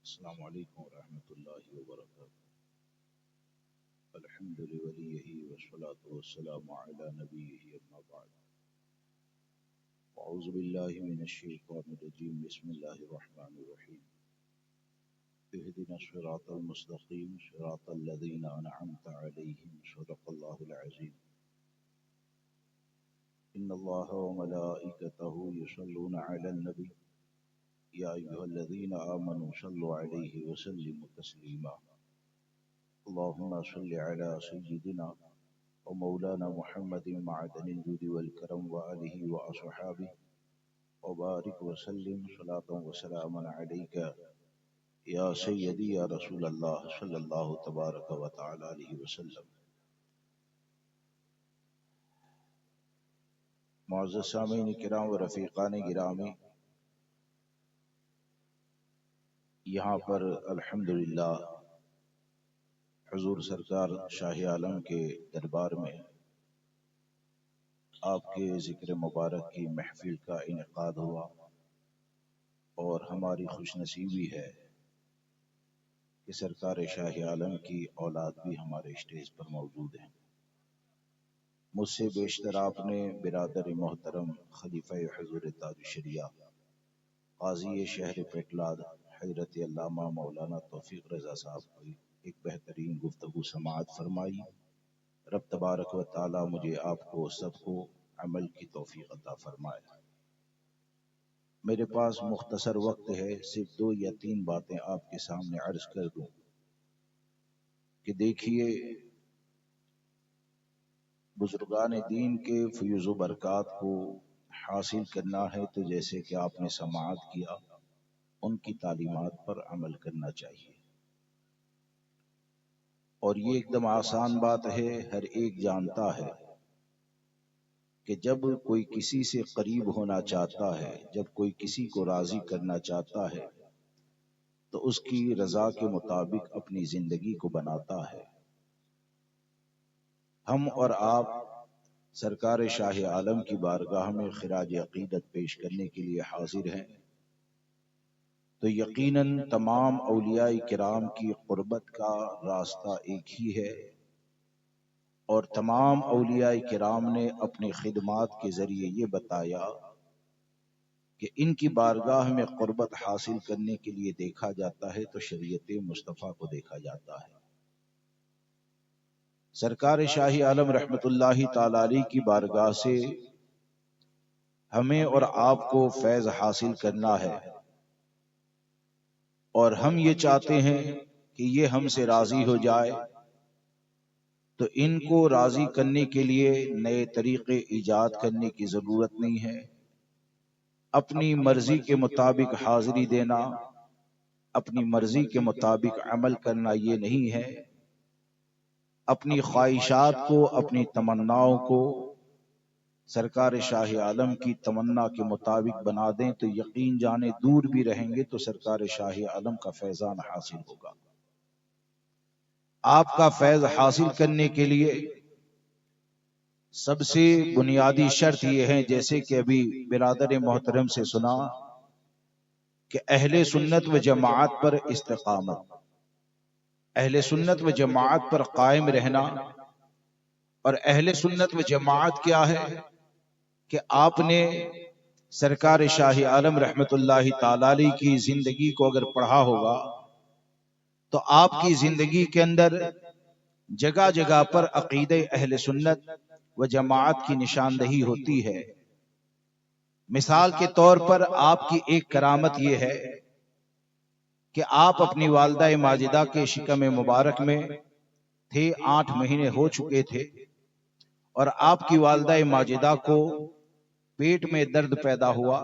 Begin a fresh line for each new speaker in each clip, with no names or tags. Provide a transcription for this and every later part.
السلام علیکم ورحمۃ اللہ وبرکاتہ۔ الحمد لوليہ والصلاة والسلام علی نبیہ اما بعد۔ اعوذ باللہ من الشیطان الرجیم، بسم اللہ الرحمن الرحیم۔ اهدنا الصراط المستقیم صراط الذین انعمت علیہم صدق اللہ العظیم۔ ان اللہ وملائکتہ یصلون علی النبی یا ایھا الذین آمنوا صلوا علیہ وسلموا تسلیما۔ اللهم صل علی سیدنا ومولانا محمد معدن الجود والکرم وآلہ واصحابہ وبارک وسلم صلاۃ وسلاما علیک یا سیدی یا رسول اللہ صلی اللہ تبارک و تعالی علیہ وسلم۔ معزز سامعین کرام و رفیقان گرامی، یہاں پر الحمدللہ حضور سرکار شاہ عالم کے دربار میں آپ کے ذکر مبارک کی محفل کا انعقاد ہوا، اور ہماری خوش نصیبی ہے کہ سرکار شاہ عالم کی اولاد بھی ہمارے اسٹیج پر موجود ہیں۔ مجھ سے بیشتر آپ نے برادر محترم خلیفہ حضور تاج الشریعہ قاضی شہر پیٹلاد حضرت علامہ مولانا توفیق رضا صاحب کی ایک بہترین گفتگو سماعت فرمائی۔ رب تبارک و تعالی مجھے آپ کو سب کو عمل کی توفیق عطا فرمائے۔ میرے پاس مختصر وقت ہے، صرف 2 یا 3 باتیں آپ کے سامنے عرض کر دوں کہ دیکھیے، بزرگان دین کے فیوز و برکات کو حاصل کرنا ہے تو جیسے کہ آپ نے سماعت کیا، ان کی تعلیمات پر عمل کرنا چاہیے، اور یہ ایک دم آسان بات ہے، ہر ایک جانتا ہے کہ جب کوئی کسی سے قریب ہونا چاہتا ہے، جب کوئی کسی کو راضی کرنا چاہتا ہے تو اس کی رضا کے مطابق اپنی زندگی کو بناتا ہے۔ ہم اور آپ سرکار شاہ عالم کی بارگاہ میں خراج عقیدت پیش کرنے کے لیے حاضر ہیں، تو یقیناً تمام اولیاء کرام کی قربت کا راستہ ایک ہی ہے، اور تمام اولیاء کرام نے اپنی خدمات کے ذریعے یہ بتایا کہ ان کی بارگاہ میں قربت حاصل کرنے کے لیے دیکھا جاتا ہے تو شریعت مصطفیٰ کو دیکھا جاتا ہے۔ سرکار شاہ عالم رحمت اللہ تعالی علیہ کی بارگاہ سے ہمیں اور آپ کو فیض حاصل کرنا ہے، اور ہم یہ چاہتے ہیں کہ یہ ہم سے راضی ہو جائے، تو ان کو راضی کرنے کے لیے نئے طریقے ایجاد کرنے کی ضرورت نہیں ہے۔ اپنی مرضی کے مطابق حاضری دینا، اپنی مرضی کے مطابق عمل کرنا یہ نہیں ہے۔ اپنی خواہشات کو، اپنی تمناؤں کو سرکار شاہ عالم کی تمنا کے مطابق بنا دیں تو یقین جانے دور بھی رہیں گے تو سرکار شاہ عالم کا فیضان حاصل ہوگا۔ آپ کا فیض حاصل کرنے کے لیے سب سے بنیادی شرط یہ ہے، جیسے کہ ابھی برادر محترم سے سنا، کہ اہل سنت و جماعت پر استقامت، اہل سنت و جماعت پر قائم رہنا۔ اور اہل سنت و جماعت کیا ہے کہ آپ نے سرکار شاہ عالم رحمت اللہ تعالی علیہ کی زندگی کو اگر پڑھا ہوگا تو آپ کی زندگی کے اندر جگہ جگہ پر عقیدہ اہل سنت و جماعت کی نشاندہی ہوتی ہے۔ مثال کے طور پر آپ کی ایک کرامت یہ ہے کہ آپ اپنی والدہ ماجدہ کے شکم مبارک میں تھے، 8 مہینے ہو چکے تھے، اور آپ کی والدہ ماجدہ کو پیٹ میں درد پیدا ہوا،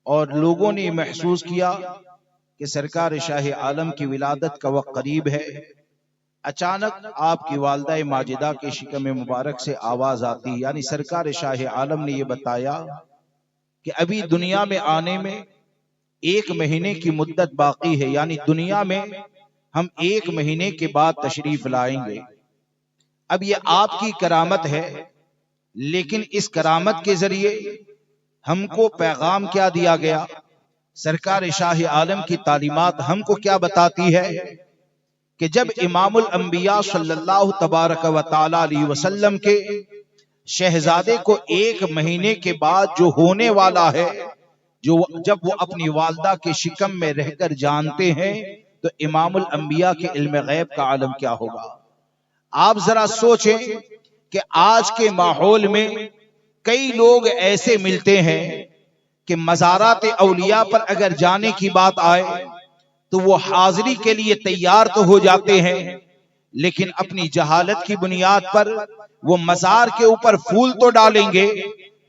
اور لوگوں نے محسوس کیا کہ سرکار شاہ عالم کی ولادت کا وقت قریب ہے۔ اچانک آپ کی والدہ ماجدہ کے شکم مبارک سے آواز آتی، یعنی سرکار شاہ عالم نے یہ بتایا کہ ابھی دنیا میں آنے میں 1 مہینے کی مدت باقی ہے، یعنی دنیا میں ہم 1 مہینے کے بعد تشریف لائیں گے۔ اب یہ آپ کی کرامت ہے، لیکن اس کرامت کے ذریعے ہم کو پیغام کیا دیا گیا سرکار شاہ عالم کی تعلیمات ہم کو کیا بتاتی ہے کہ جب امام الانبیاء صلی اللہ تبارک و تعالی علیہ وسلم کے شہزادے کو 1 مہینے کے بعد جو ہونے والا ہے، جب وہ اپنی والدہ کے شکم میں رہ کر جانتے ہیں، تو امام الانبیاء کے علم غیب کا عالم کیا ہوگا؟ آپ ذرا سوچیں کہ آج کے ماحول میں کئی لوگ ایسے ملتے ہیں کہ مزارات اولیاء پر اگر جانے کی بات آئے تو وہ حاضری کے لیے تیار تو ہو جاتے ہیں، لیکن اپنی جہالت کی بنیاد پر وہ مزار کے اوپر پھول تو ڈالیں گے،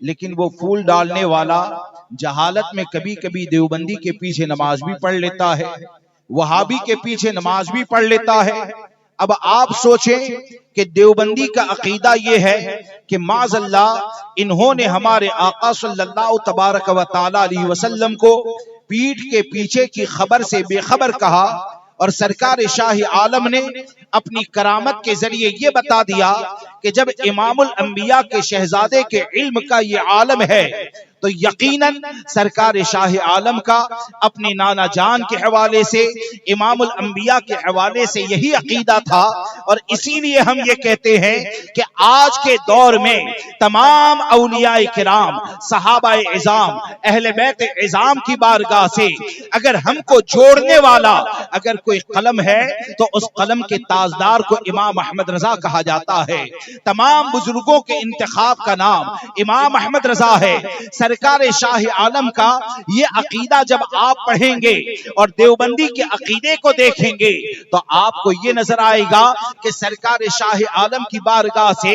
لیکن وہ پھول ڈالنے والا جہالت میں کبھی کبھی دیوبندی کے پیچھے نماز بھی پڑھ لیتا ہے، وہابی کے پیچھے نماز بھی پڑھ لیتا ہے۔ اب آپ سوچیں کہ دیوبندی کا عقیدہ یہ ہے کہ معاذ اللہ انہوں نے ہمارے آقا صلی اللہ تبارک و تعالی علیہ وسلم کو پیٹھ کے پیچھے کی خبر سے بے خبر کہا، اور سرکار شاہ عالم نے اپنی کرامت کے ذریعے یہ بتا دیا کہ جب امام الانبیاء کے شہزادے کے علم کا یہ عالم ہے تو یقیناً سرکار شاہ عالم کا اپنی نانا جان کے حوالے سے، امام الانبیاء کے حوالے سے یہی عقیدہ تھا۔ اور اسی لیے ہم یہ کہتے ہیں کہ آج کے دور میں تمام اولیاء کرام، صحابہ اعظام، اہل بیت اعظام کی بارگاہ سے اگر ہم کو جوڑنے والا اگر کوئی قلم ہے تو اس قلم کے تاجدار کو امام احمد رضا کہا جاتا ہے۔ تمام بزرگوں کے انتخاب کا نام امام احمد رضا ہے۔ سرکار شاہ عالم کا یہ عقیدہ جب آپ پڑھیں گے اور دیوبندی کے عقیدے کو دیکھیں گے تو آپ کو یہ نظر آئے گا کہ سرکار شاہ عالم کی بارگاہ سے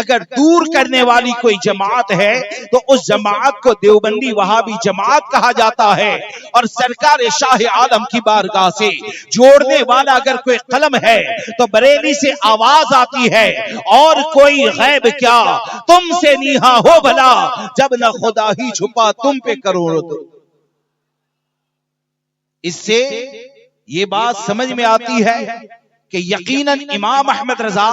اگر دور کرنے والی کوئی جماعت ہے تو اس جماعت کو دیوبندی وہابی جماعت کہا جاتا ہے، اور سرکار شاہ عالم کی بارگاہ سے جوڑنے والا اگر کوئی قلم ہے تو بریلی سے آواز آتی ہے، اور کوئی غیب کیا تم سے نیہا ہو بھلا، جب نہ خدا ہی چھپا تم پہ کروڑ۔ اس سے یہ بات سمجھ میں آتی ہے کہ یقیناً امام احمد رضا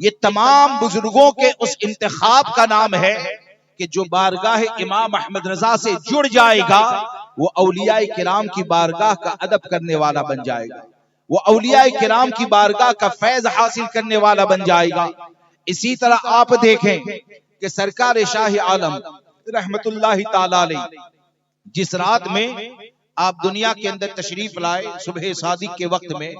یہ تمام بزرگوں کے اس انتخاب کا نام ہے کہ جو بارگاہ امام احمد رضا سے جڑ جائے گا وہ اولیاء کرام کی بارگاہ کا ادب کرنے والا بن جائے گا، وہ اولیاء کرام کی بارگاہ کا فیض حاصل کرنے والا بن جائے گا۔ اسی طرح آپ دیکھیں کہ سرکار شاہ عالم رحمت اللہ تعالی علیہ جس رات میں آپ دنیا کے اندر تشریف لائے صبح صادق کے وقت میں،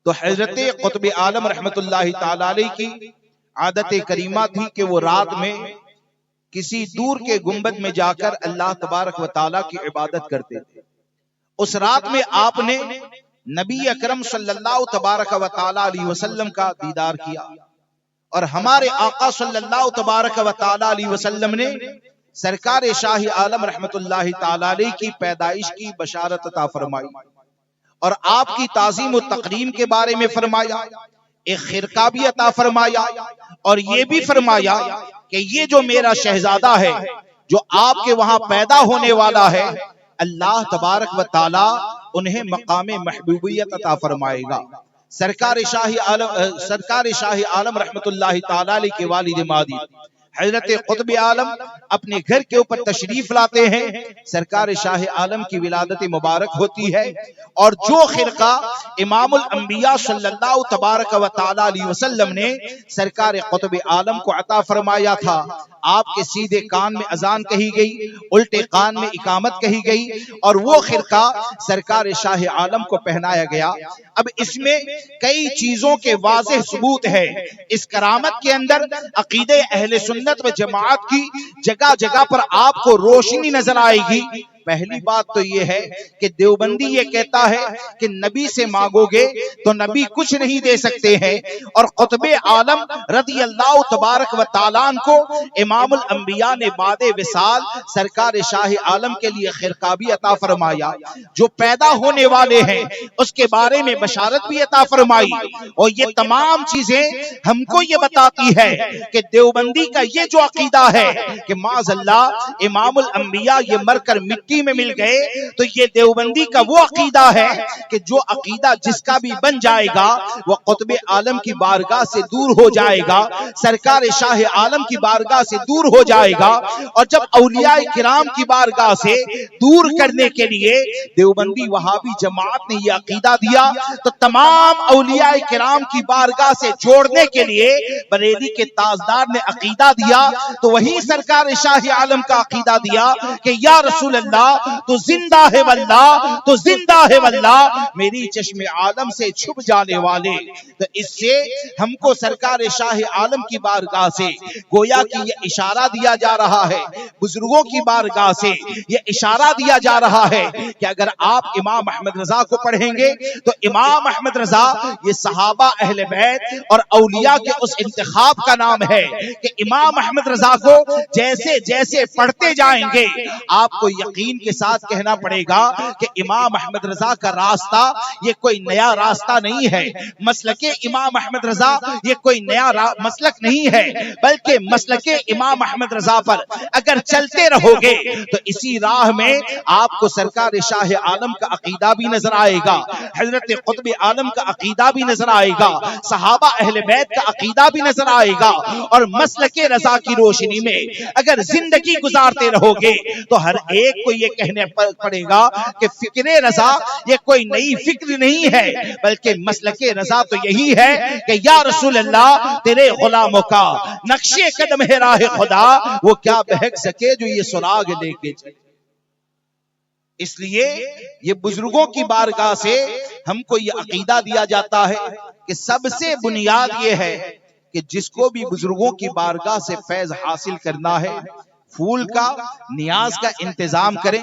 تو حضرت قطب عالم رحمت اللہ تعالی علیہ کی عادت کریمہ تھی کہ وہ رات میں کسی دور کے گنبد میں جا کر اللہ تبارک و تعالی کی عبادت کرتے تھے۔ اس رات میں آپ نے نبی اکرم صلی اللہ تبارک و تعالی علیہ وسلم کا دیدار کیا، اور ہمارے آقا صلی اللہ تبارک و تعالی علیہ وسلم نے سرکار شاہ عالم رحمت اللہ تعالی علیہ کی پیدائش کی بشارت عطا فرمائی، اور آپ کی تعظیم و تقریم کے بارے میں فرمایا، ایک خرقہ بھی عطا فرمایا، اور یہ بھی فرمایا کہ یہ جو میرا شہزادہ ہے جو آپ کے وہاں پیدا ہونے والا ہے، اللہ تبارک و تعالی انہیں مقام محبوبیت عطا فرمائے گا۔ سرکار شاہ عالم رحمت اللہ تعالی علیہ کے والد ماجد حضرت قطب عالم اپنے گھر کے اوپر تشریف لاتے ہیں، سرکار شاہ عالم کی ولادت مبارک ہوتی ہے، اور جو خرقہ امام الانبیاء صلی اللہ تبارک و تعالی علیہ وسلم نے سرکار قطب عالم کو عطا فرمایا تھا، آپ کے سیدھے کان میں اذان کہی گئی، الٹے کان میں اقامت کہی گئی، اور وہ خرقہ سرکار شاہ عالم کو پہنایا گیا۔ اب اس میں کئی چیزوں کے واضح ثبوت ہے۔ اس کرامت کے اندر عقیدہ اہل سنت و جماعت کی جگہ جگہ پر آپ کو روشنی نظر آئے گی۔ پہلی بات تو یہ ہے کہ دیوبندی یہ کہتا ہے کہ نبی سے مانگو گے تو نبی کچھ نہیں دے سکتے ہیں، اور قطب عالم رضی اللہ تبارک و تعالیٰ عنہ کو امام الانبیاء نے بعد وصال سرکار شاہ عالم کے لیے خرقہ بھی عطا فرمایا، جو پیدا ہونے والے ہیں اس کے بارے میں بشارت بھی عطا فرمائی، اور یہ تمام چیزیں ہم کو یہ بتاتی ہے کہ دیوبندی کا یہ جو عقیدہ ہے کہ معاذ اللہ امام الانبیاء یہ مر کر مٹی مٹی میں مل گئے تو یہ دیوبندی کا وہ عقیدہ ہے کہ جو عقیدہ جس کا بھی بن جائے گا وہ قطب عالم کی بارگاہ سے دور ہو جائے گا، سرکار شاہ عالم کی بارگاہ سے دور ہو جائے گا۔ اور جب اولیاء کرام کی بارگاہ سے دور کرنے کے لیے دیوبندی وہابی جماعت نے یہ عقیدہ دیا تو تمام اولیاء کرام کی بارگاہ سے جوڑنے کے لیے بریلی کے تاجدار نے عقیدہ دیا تو وہی سرکار شاہ عالم کا عقیدہ دیا کہ یا رسول اللہ تو زندہ ہے واللہ، تو زندہ ہے واللہ، میری چشم عالم سے چھپ جانے والے۔ تو اس سے ہم کو سرکار شاہ عالم کی بارگاہ سے گویا کہ یہ اشارہ دیا جا رہا ہے، بزرگوں کی بارگاہ سے یہ اشارہ دیا جا رہا ہے کہ اگر آپ امام احمد رضا کو پڑھیں گے تو امام احمد رضا یہ صحابہ اہل بیت اور اولیاء کے اس انتخاب کا نام ہے کہ امام احمد رضا کو جیسے جیسے پڑھتے جائیں گے آپ کو یقین کے ساتھ کہنا پڑے گا کہ امام احمد رضا کا راستہ یہ کوئی نیا راستہ نہیں ہے، مسلک امام احمد رضا یہ کوئی نیا مسلک نہیں ہے، بلکہ مسلک امام احمد رضا پر اگر چلتے رہو گے تو اسی راہ میں آپ کو سرکار شاہ عالم کا عقیدہ بھی نظر آئے گا، حضرت قطب عالم کا عقیدہ بھی نظر آئے گا، صحابہ اہل بیت کا عقیدہ بھی نظر آئے گا، اور مسلک رضا کی روشنی میں اگر زندگی گزارتے رہو گے تو ہر ایک کو یہ کہنے پڑے گا کہ فکر رضا یہ کوئی نئی فکر نہیں ہے، بلکہ مسلک رضا تو یہی ہے کہ یا رسول اللہ تیرے غلاموں کا نقشے قدم ہے راہ خدا، وہ کیا بہک سکے جو یہ سراغ لے کے چلے۔ اس لیے یہ بزرگوں کی بارگاہ سے ہم کو یہ عقیدہ دیا جاتا ہے کہ سب سے بنیاد یہ ہے کہ جس کو بھی بزرگوں کی بارگاہ سے فیض حاصل کرنا ہے پھول کا نیاز کا انتظام کریں،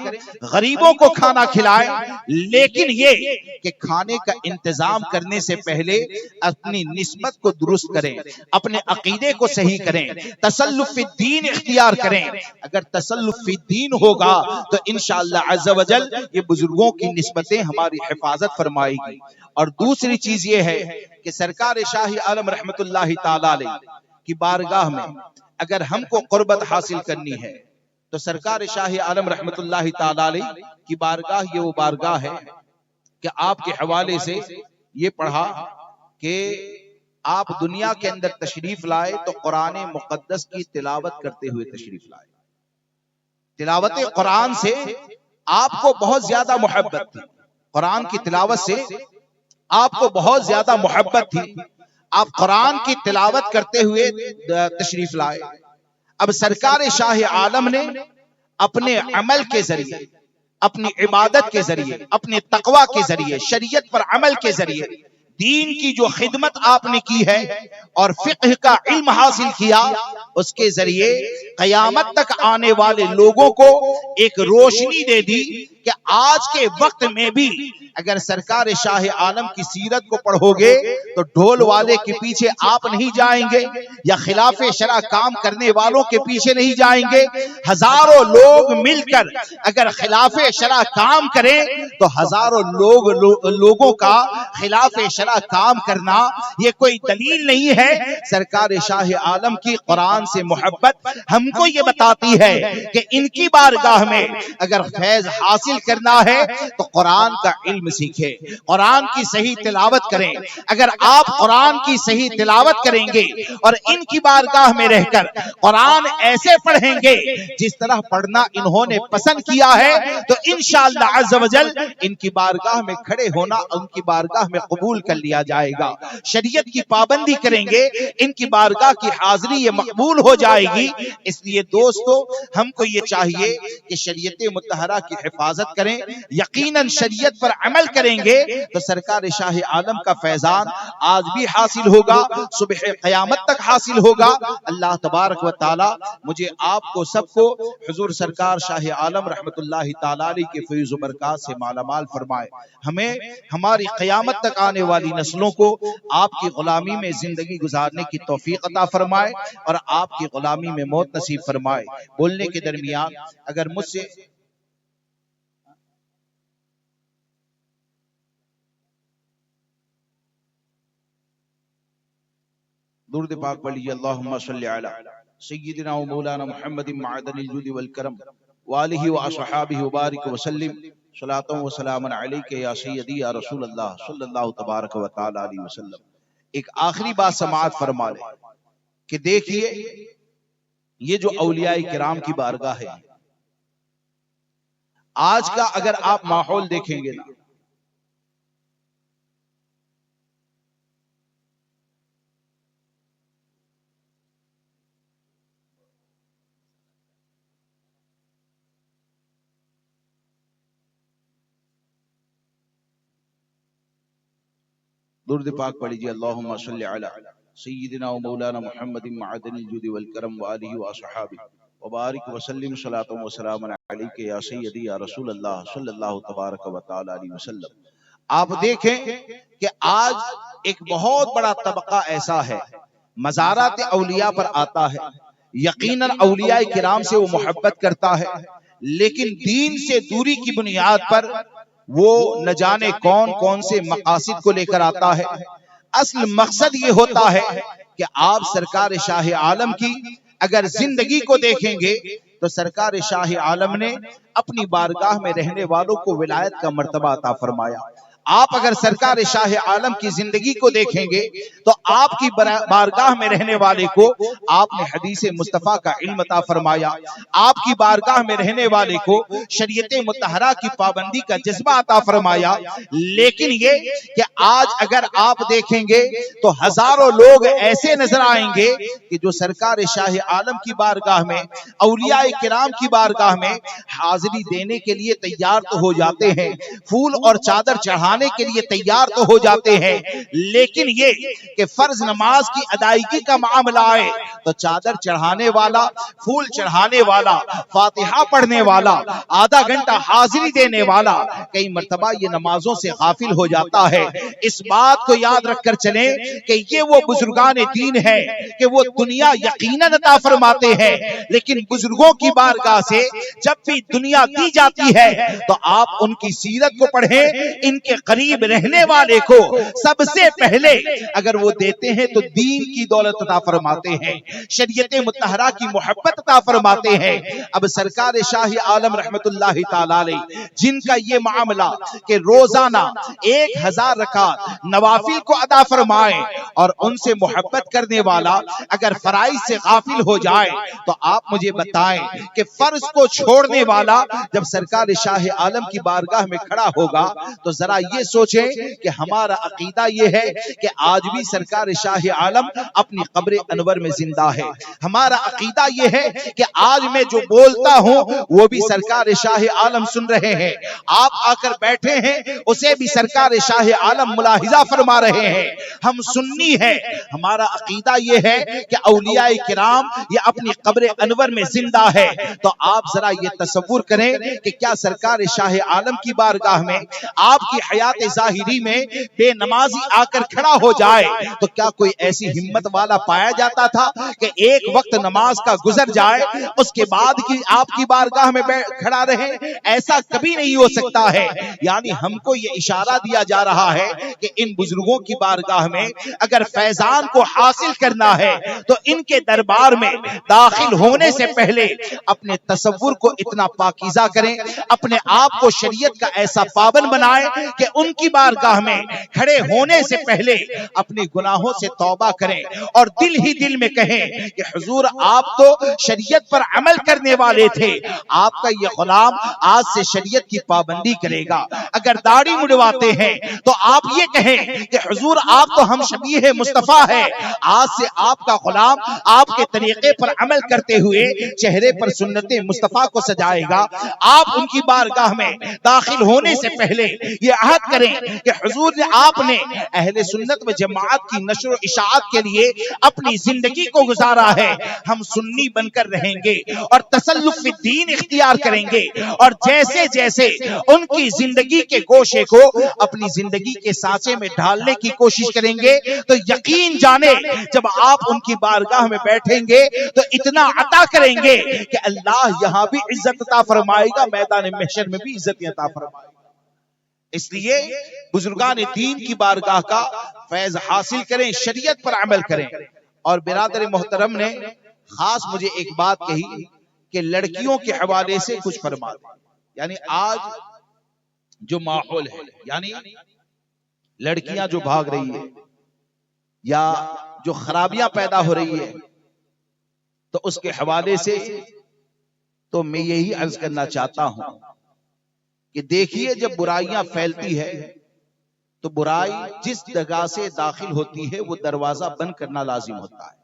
غریبوں کو کھانا کھلائیں، لیکن یہ کہ کھانے کا انتظام کرنے سے پہلے اپنی نسبت کو درست کریں، اپنے عقیدے کو صحیح کریں، تسلف فی الدین اختیار کریں۔ اگر تسلف فی الدین ہوگا تو انشاءاللہ عز و جل یہ بزرگوں کی نسبتیں ہماری حفاظت فرمائے گی۔ اور دوسری چیز یہ ہے کہ سرکار شاہ عالم رحمت اللہ تعالی علیہ کی بارگاہ میں اگر ہم کو قربت حاصل کرنی ہے تو سرکار شاہ عالم رحمت اللہ تعالی علیہ کی بارگاہ یہ وہ بارگاہ ہے کہ آپ کے حوالے سے یہ پڑھا کہ آپ دنیا کے اندر تشریف لائے تو قرآن مقدس کی تلاوت کرتے ہوئے تشریف لائے۔ تلاوت قرآن سے آپ کو بہت زیادہ محبت تھی، قرآن کی تلاوت سے آپ کو بہت زیادہ محبت تھی، آپ قرآن کی تلاوت کرتے ہوئے تشریف لائے۔ اب سرکار شاہ عالم نے اپنے عمل کے ذریعے، اپنی عبادت کے ذریعے، اپنے تقوی کے ذریعے، شریعت پر عمل کے ذریعے دین کی جو خدمت آپ نے کی ہے اور فقہ کا علم حاصل کیا، اس کے ذریعے قیامت تک آنے والے لوگوں کو ایک روشنی دے دی کہ آج کے وقت میں بھی اگر سرکار شاہ عالم کی سیرت کو پڑھو گے تو ڈھول والے کے پیچھے آپ نہیں جائیں گے یا خلاف شرع کام کرنے والوں کے پیچھے نہیں جائیں گے، ہزاروں لوگ مل کر اگر خلاف شرع کام کریں تو ہزاروں لوگوں کا خلاف شرع کام کرنا یہ کوئی دلیل نہیں ہے۔ سرکار شاہ عالم کی قرآن سے محبت ہم کو یہ بتاتی ہے کہ ان کی بارگاہ میں اگر فیض حاصل کرنا ہے تو قرآن کا علم سیکھیں، قرآن کی صحیح تلاوت کریں۔ اگر آپ قرآن کی صحیح تلاوت کریں گے اور ان کی بارگاہ میں رہ کر قرآن ایسے پڑھیں گے جس طرح پڑھنا انہوں نے پسند کیا ہے تو انشاءاللہ عز و جل ان کی بارگاہ میں کھڑے ہونا ان کی بارگاہ میں قبول کر لیا جائے گا۔ شریعت کی پابندی کریں گے ان کی بارگاہ کی حاضری یہ مقبول ہو جائے گی۔ اس لیے دوستو ہم کو یہ چاہیے کہ شریعت مطہرہ کی حفاظت کریں، یقیناً شریعت پر عمل کریں گے تو سرکار شاہ عالم کا فیضان آج بھی حاصل ہوگا، صبح قیامت تک حاصل ہوگا۔ اللہ تبارک و تعالی مجھے آپ کو سب کو حضور سرکار شاہ عالم رحمت اللہ تعالی علیہ کے فیض و برکات سے مالا مال فرمائے، ہمیں ہماری قیامت تک آنے والی نسلوں کو آپ کی غلامی میں زندگی گزارنے کی توفیق عطا فرمائے اور آپ کی غلامی میں موت نصیب فرمائے۔ بولنے کے درمیان اگر مجھ سے درود پاک پڑھیے، اللہم صلی علی سیدنا و مولانا محمد معدن الجود والکرم وآلہ وصحابہ وبارک وسلم صلاۃ و سلام علیک یا سیدی یا رسول اللہ صلی اللہ تبارک و تعالی علیہ وسلم۔ ایک آخری بات سماعت فرما لیں کہ دیکھیے یہ جو اولیاء کرام کی بارگاہ ہے، آج کا اگر آپ ماحول دیکھیں گے نا، درود پاک پڑھ لیجیے، اللہم صلی علی سیدنا و مولانا محمد معدن الجود والکرم وآلہ واصحابہ وبارک وسلم صلاۃ و سلام علیک یا سیدی یا رسول اللہ صلی اللہ تبارک و تعالی علیہ وسلم۔ آپ دیکھیں کہ آج ایک بہت بڑا طبقہ ایسا ہے مزارات اولیاء پر آتا ہے، یقیناً اولیاء کرام سے وہ محبت کرتا ہے، لیکن دین سے دوری کی بنیاد پر وہ نہ جانے کون کون سے مقاصد کو لے کر آتا ہے۔ اصل مقصد یہ ہوتا ہے کہ آپ سرکار شاہ عالم کی اگر زندگی کو دیکھیں گے تو سرکار شاہ عالم نے اپنی بارگاہ میں رہنے والوں کو ولایت کا مرتبہ عطا فرمایا۔ آپ اگر سرکار شاہ عالم کی زندگی کو دیکھیں گے تو آپ کی بارگاہ میں رہنے والے کو آپ نے حدیث مصطفیٰ کا علم عطا فرمایا، آپ کی بارگاہ میں رہنے والے کو شریعت مطہرہ کی پابندی کا جذبہ عطا فرمایا۔ لیکن یہ کہ آج اگر آپ دیکھیں گے تو ہزاروں لوگ ایسے نظر آئیں گے کہ جو سرکار شاہ عالم کی بارگاہ میں، اولیاء کرام کی بارگاہ میں حاضری دینے کے لیے تیار تو ہو جاتے ہیں، پھول اور چادر چڑھانے کے لیے تیار تو ہو جاتے ہیں، لیکن یہ کہ فرض نماز کی ادائیگی کا معاملہ آئے تو چادر چڑھانے والا، پھول چڑھانے والا، فاتحہ پڑھنے والا، آدھا گھنٹہ حاضری دینے والا کئی مرتبہ یہ نمازوں سے غافل ہو جاتا ہے۔ اس بات کو یاد رکھ کر چلیں کہ یہ وہ بزرگان دین ہے کہ وہ دنیا یقیناً عطا فرماتے ہیں، لیکن بزرگوں کی بارگاہ سے جب بھی دنیا دی جاتی ہے تو آپ ان کی سیرت کو پڑھیں، ان کے قریب رہنے والے کو سب سے پہلے اگر وہ دیتے ہیں تو دین کی دولت عطا فرماتے ہیں، شریعت مطہرہ کی محبت عطا فرماتے ہیں۔ اب سرکار شاہ عالم رحمت اللہ تعالی علیہ جن کا یہ معاملہ کہ روزانہ 1000 رکعت نوافل کو ادا فرمائیں اور ان سے محبت کرنے والا اگر فرائض سے غافل ہو جائے تو آپ مجھے بتائیں کہ فرض کو چھوڑنے والا جب سرکار شاہ عالم کی بارگاہ میں کھڑا ہوگا تو ذرا یہ سوچیں کہ ہمارا عقیدہ یہ ہے کہ آج بھی سرکار شاہ عالم اپنی قبر انور میں زندہ ہے، ہمارا عقیدہ یہ ہے کہ آج میں جو بولتا ہوں وہ بھی سرکار شاہ عالم سن رہے ہیں، آپ آ کر بیٹھے ہیں اسے بھی سرکار شاہ عالم ملاحظہ فرما رہے ہیں۔ ہم سنی ہے، ہمارا عقیدہ یہ ہے کہ اولیاء کرام یہ اپنی قبر انور میں زندہ ہے، تو آپ ذرا یہ تصور کریں کہ کیا سرکار شاہ عالم کی بارگاہ میں آپ کی حیات ظاہری میں بے نمازی آ کر کھڑا ہو جائے تو کیا کوئی ایسی ہمت والا پایا جاتا تھا کہ ایک وقت نماز کا گزر جائے اس کے بعد کی آپ کی بارگاہ میں کھڑا رہے؟ ایسا کبھی نہیں ہو سکتا ہے۔ یعنی ہم کو یہ اشارہ دیا جا رہا ہے کہ ان بزرگوں کی بارگاہ میں اگر فیضان کو حاصل کرنا ہے تو ان کے دربار میں داخل ہونے سے پہلے اپنے تصور کو اتنا پاکیزہ کریں، اپنے آپ کو شریعت کا ایسا پابند بنائیں کہ ان کی بارگاہ میں کھڑے ہونے سے پہلے اپنے گناہوں سے توبہ کریں اور دل ہی دل میں کہیں کہ حضور آپ تو شریعت پر عمل کرنے والے تھے، آپ کا یہ غلام آج سے شریعت کی پابندی کرے گا۔ اگر داڑھی مڑواتے ہیں تو آپ یہ کہیں کہ حضور آپ تو ہم شبیہ مصطفیٰ ہے، آج سے آپ کا غلام آپ کے طریقے پر عمل کرتے ہوئے چہرے پر سنت مصطفیٰ کو سجائے گا۔ آپ ان کی بارگاہ میں داخل ہونے سے پہلے یہ عہد کریں کہ حضور نے آپ نے اہل سنت و جماعت کی نشر و اشاعت کے لیے اپنی زندگی کو گزارا ہے، ہم سنی بن کر رہیں گے اور تسلف فی الدین اختیار کریں گے، اور جیسے جیسے ان کی زندگی کے گوشے کو اپنی زندگی کے سانچے میں ڈھالنے کی کوشش کریں گے تو یقین جانے جب آپ ان کی بارگاہ میں بیٹھیں گے تو اتنا عطا کریں گے کہ اللہ یہاں بھی عزت عطا فرمائے گا، میدان محشر میں بھی عزت عطا فرمائے گا۔ اس لیے بزرگان دین کی بارگاہ کا فیض حاصل کریں، شریعت پر عمل کریں۔ اور برادر محترم نے خاص مجھے ایک بات کہی کہ لڑکیوں کے حوالے سے کچھ فرما دیں. یعنی آج جو ماحول ہے، یعنی لڑکیاں جو بھاگ رہی ہے یا جو خرابیاں پیدا ہو رہی ہے، تو اس کے حوالے سے تو میں یہی عرض کرنا چاہتا ہوں کہ دیکھیے جب برائیاں پھیلتی ہے تو برائی جس جگہ سے داخل ہوتی ہے وہ دروازہ بند کرنا لازم ہوتا ہے.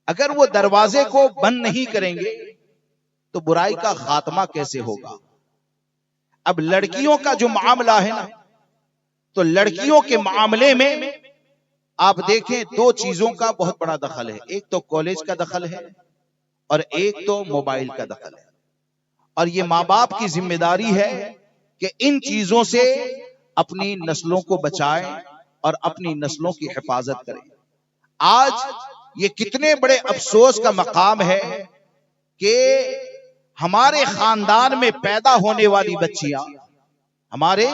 اگر وہ دروازے کو بند نہیں کریں گے تو برائی کا خاتمہ کیسے ہوگا؟ اب لڑکیوں کا جو معاملہ ہے نا، تو لڑکیوں کے معاملے میں آپ دیکھیں دو چیزوں کا بہت بڑا دخل ہے. ایک تو کالج کا دخل ہے اور ایک تو موبائل کا دخل ہے. اور یہ ماں باپ کی ذمہ داری ہے کہ ان چیزوں سے اپنی نسلوں کو بچائیں اور اپنی نسلوں کی حفاظت کریں. آج یہ کتنے بڑے افسوس کا مقام ہے کہ ہمارے خاندان میں پیدا ہونے والی بچیاں، ہمارے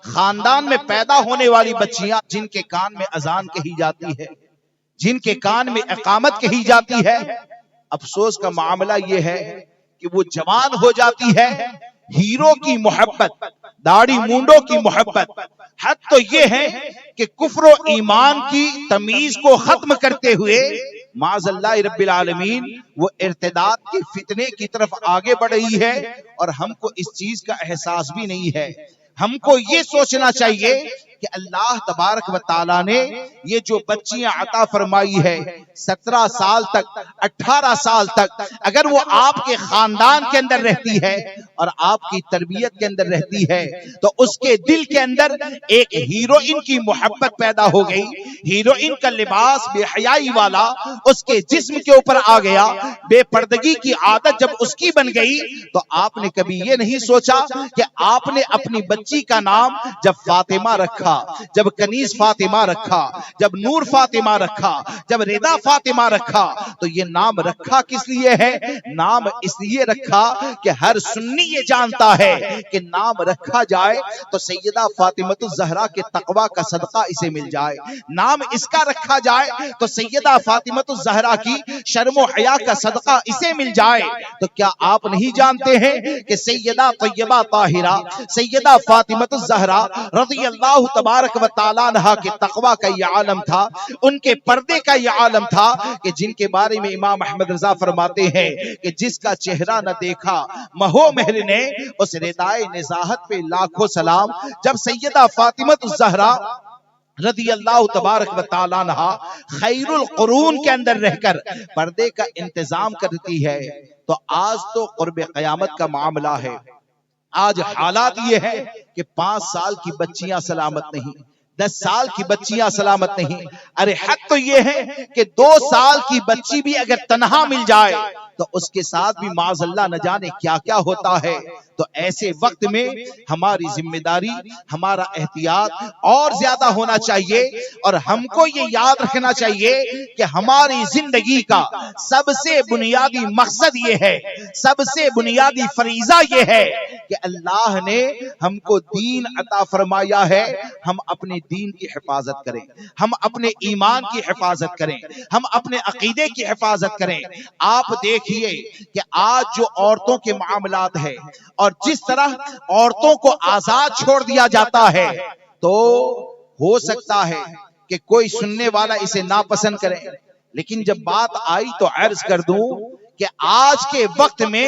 خاندان میں پیدا ہونے والی بچیاں جن کے کان میں اذان کہی جاتی ہے، جن کے کان میں اقامت کہی جاتی ہے، افسوس کا معاملہ یہ ہے کہ وہ جوان ہو جاتی ہے، ہیرو کی محبت، داڑھی مونڈوں کی محبت، حد تو یہ ہے کہ کفر و ایمان کی تمیز کو ختم کرتے ہوئے معاذ اللہ رب العالمین وہ ارتداد کے فتنے کی طرف آگے بڑھ رہی ہے، اور ہم کو اس چیز کا احساس بھی نہیں ہے. ہم کو یہ سوچنا چاہیے کہ اللہ تبارک و تعالیٰ نے یہ جو بچیاں عطا فرمائی ہے 17 سال تک 18 سال تک، اگر وہ آپ کے خاندان کے اندر رہتی ہے اور آپ کی تربیت کے اندر رہتی ہے تو اس کے دل کے اندر ایک ہیروئن کی محبت پیدا ہو گئی. ہیروئن کا لباس بے حیائی والا اس کے جسم کے اوپر آ گیا، بے پردگی کی عادت جب اس کی بن گئی تو آپ نے کبھی یہ نہیں سوچا کہ آپ نے اپنی بچی کا نام جب فاطمہ رکھا، جب کنیز فاطمہ رکھا، جب نور فاطمہ رکھا، جب رضا فاطمہ رکھا، تو یہ نام رکھا کس لیے ہے؟ نام اس لیے رکھا کہ ہر سنی یہ جانتا ہے کہ نام رکھا جائے تو سیدہ فاطمہ الزہرا کے تقوی کا صدقہ اسے مل جائے. نام اس کا رکھا جائے تو سیدہ فاطمہ الزہرا کی شرم و حیا کا صدقہ اسے مل جائے. تو کیا آپ نہیں جانتے ہیں کہ سیدہ طیبہ طاہرہ سیدہ فاطمہ الزہرا رضی اللہ تبارک و تعالیٰ عنہا کے تقوی کا یہ عالم تھا، ان کے پردے کا یہ عالم تھا کہ جن کے بارے میں امام احمد رضا فرماتے ہیں کہ جس کا چہرہ نہ دیکھا مہو مہر نے، اس ردائے نزاہت پہ لاکھوں سلام. جب سیدہ فاطمہ الزہرا رضی اللہ تبارک و تعالیٰ عنہا خیر القرون کے اندر رہ کر پردے کا انتظام کرتی ہے، تو آج تو قرب قیامت کا معاملہ ہے. آج حالات یہ ہے کہ 5 سال کی بچیاں سلامت نہیں، 10 سال کی بچیاں سلامت نہیں. ارے حق تو یہ ہے کہ 2 سال کی بچی بھی اگر تنہا مل جائے تو اس کے ساتھ بھی معاذ اللہ نہ جانے کیا کیا ہوتا ہے. تو ایسے وقت میں ہماری ذمہ داری، ہمارا احتیاط اور زیادہ ہونا چاہیے، اور ہم کو یہ یاد رکھنا چاہیے کہ ہماری زندگی کا سب سے بنیادی مقصد یہ ہے، سب سے بنیادی فریضہ یہ ہے کہ اللہ نے ہم کو دین عطا فرمایا ہے، ہم اپنے دین کی حفاظت کریں، ہم اپنے ایمان کی حفاظت کریں، ہم اپنے عقیدے کی حفاظت کریں. آپ دیکھیے کہ آج جو عورتوں کے معاملات ہیں اور جس طرح عورتوں کو آزاد چھوڑ دیا جاتا ہے، تو ہو سکتا ہے کہ کوئی سننے والا اسے ناپسند کرے، لیکن جب بات آئی تو عرض کر دوں کہ آج کے وقت میں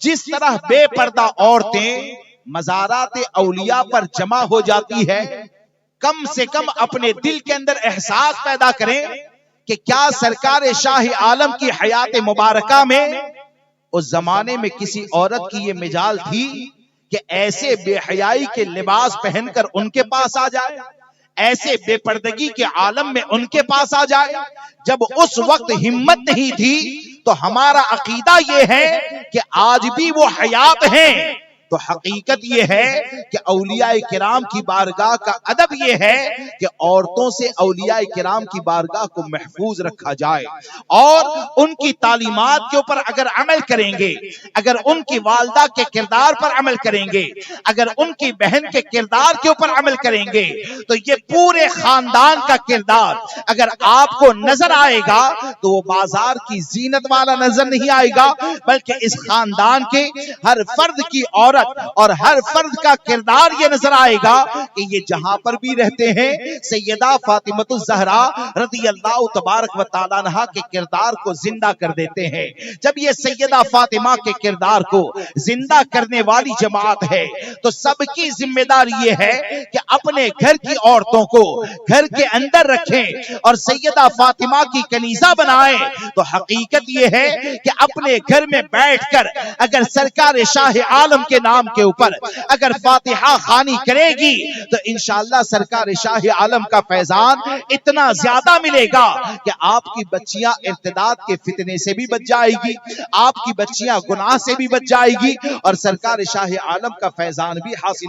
جس طرح بے پردہ عورتیں مزارات اولیاء پر جمع ہو جاتی ہے، کم سے کم اپنے دل کے اندر احساس پیدا کریں کہ کیا سرکار شاہ عالم کی حیات مبارکہ میں اس زمانے میں کسی عورت کی یہ مجال تھی کہ ایسے بے حیائی کے لباس پہن کر ان کے پاس آ جائے، ایسے بے پردگی کے عالم میں ان کے پاس آ جائے. جب اس وقت ہمت نہیں تھی تو ہمارا عقیدہ یہ ہے کہ آج بھی وہ حیات ہیں، تو حقیقت یہ ہے کہ اولیاء کرام کی بارگاہ کا ادب یہ ہے کہ عورتوں سے اولیاء کرام کی بارگاہ کو محفوظ رکھا جائے اور ان کی تعلیمات کے اوپر اگر عمل کریں گے، اگر ان کی والدہ کے کردار پر عمل کریں گے، اگر ان کی بہن کے کردار کے اوپر عمل کریں گے، تو یہ پورے خاندان کا کردار اگر آپ کو نظر آئے گا تو وہ بازار کی زینت والا نظر نہیں آئے گا، بلکہ اس خاندان کے ہر فرد کی عورت اور ہر فرد کا کردار یہ نظر آئے گا کہ یہ جہاں پر بھی رہتے ہیں سیدہ فاطمہ الزہرا رضی اللہ تبارک و تعالیٰ عنہا کے کردار کو زندہ کر دیتے ہیں۔ جب یہ سیدہ فاطمہ کے کردار کو زندہ کرنے والی جماعت ہے تو سب کی ذمہ داری یہ ہے کہ اپنے گھر کی عورتوں کو گھر کے اندر رکھیں اور سیدہ فاطمہ کی کنیزہ بنائیں۔ تو حقیقت یہ ہے کہ اپنے گھر میں بیٹھ کر اگر سرکار شاہ عالم کے نام کے اوپر اگر فاتحہ خوانی کرے گی تو انشاءاللہ سرکار شاہ عالم کا فیضان اتنا زیادہ ملے گا کہ آپ کی بچیاں ارتداد کے فتنے سے بھی بچ جائے گی، آپ کی بچیاں گناہ سے بھی بچ جائے گی اور سرکار شاہ عالم کا فیضان بھی حاصل